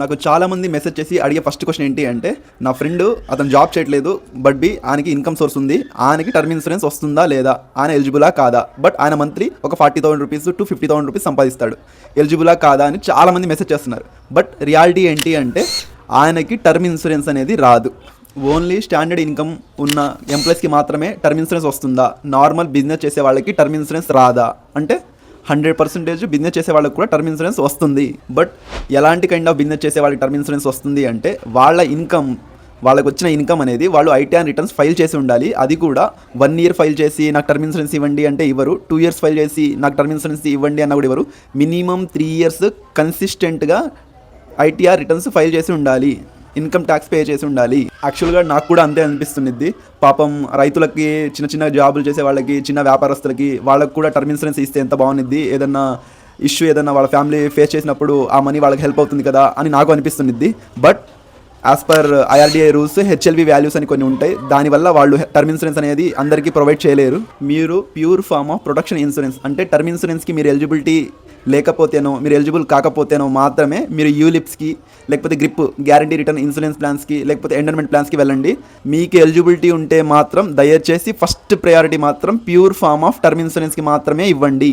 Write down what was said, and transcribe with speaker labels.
Speaker 1: నాకు చాలామంది మెసేజ్ చేసి అడిగే ఫస్ట్ క్వశ్చన్ ఏంటి అంటే, నా ఫ్రెండ్ అతను జాబ్ చేయట్లేదు, బట్ ఆయనకి ఇన్కమ్ సోర్స్ ఉంది, ఆయనకి టర్మ్ ఇన్సూరెన్స్ వస్తుందా లేదా, ఆయన ఎలిజిబులా కాదా, బట్ ఆయన మంత్లీ ఒక 40,000 రూపీస్ టు 50,000 రూపీస్ సంపాదిస్తాడు, ఎలిజిబులా కాదా అని చాలామంది మెసేజ్ చేస్తున్నారు. బట్ రియాలిటీ ఏంటి అంటే ఆయనకి టర్మ్ ఇన్సూరెన్స్ అనేది రాదు. ఓన్లీ స్టాండర్డ్ ఇన్కమ్ ఉన్న ఎంప్లాయీస్కి మాత్రమే టర్మ్ ఇన్సూరెన్స్ వస్తుందా, నార్మల్ బిజినెస్ చేసే వాళ్ళకి టర్మ్ ఇన్సూరెన్స్ రాదా అంటే 100% బిజినెస్ చేసే వాళ్ళకి కూడా టర్మ్ ఇన్సూరెన్స్ వస్తుంది. బట్ ఎలాంటి కైండ్ ఆఫ్ బిజినెస్ చేసే వాళ్ళకి టర్మ్ ఇన్సూరెన్స్ వస్తుంది అంటే వాళ్ళకి వచ్చిన ఇన్కమ్ అనేది వాళ్ళు ఐటీఆర్ రిటర్న్స్ ఫైల్ చేసి ఉండాలి. అది కూడా 1 year ఫైల్ చేసి నాకు టర్మ్ ఇన్సూరెన్స్ ఇవ్వండి అంటే ఇవ్వరు. 2 years ఫైల్ చేసి నాకు టర్మ్ ఇన్సూరెన్స్ ఇవ్వండి అన్న కూడా ఇవ్వరు. మినిమం 3 years కన్సిస్టెంట్గా ఐటీఆర్ రిటర్న్స్ ఫైల్ చేసి ఉండాలి, ఇన్కమ్ ట్యాక్స్ పే చేసి ఉండాలి. యాక్చువల్గా నాకు కూడా అంతే అనిపిస్తుంది. పాపం రైతులకి, చిన్న చిన్న జాబులు చేసే వాళ్ళకి, చిన్న వ్యాపారస్తులకి, వాళ్ళకి కూడా టర్మ్ ఇన్సూరెన్స్ ఇస్తే ఎంత బాగుంది, ఏదన్నా ఇష్యూ ఏదన్నా వాళ్ళ ఫ్యామిలీ ఫేస్ చేసినప్పుడు ఆ మనీ వాళ్ళకి హెల్ప్ అవుతుంది కదా అని నాకు అనిపిస్తుంది. But as per IRDAI rules HLV values అని కొన్ని ఉంటాయి, దానివల్ల వాళ్ళు టర్మ్ ఇన్సూరెన్స్ అనేది అందరికీ ప్రొవైడ్ చేయలేరు. మీరు pure form of protection insurance అంటే టర్మ్ ఇన్సూరెన్స్కి మీరు ఎలిజిబిలిటీ లేకపోతేనో, మీరు ఎలిజిబుల్ కాకపోతేనో మాత్రమే మీరు యూలిప్స్కి, లేకపోతే గ్రిప్ గ్యారంటీ రిటర్న్ ఇన్సూరెన్స్ ప్లాన్స్కి, లేకపోతే ఎండర్మెంట్ ప్లాన్స్కి వెళ్ళండి. మీకు ఎలిజిబిలిటీ ఉంటే మాత్రం దయచేసి ఫస్ట్ ప్రయారిటీ మాత్రం ప్యూర్ ఫామ్ ఆఫ్ టర్మ్ ఇన్సూరెన్స్కి మాత్రమే ఇవ్వండి.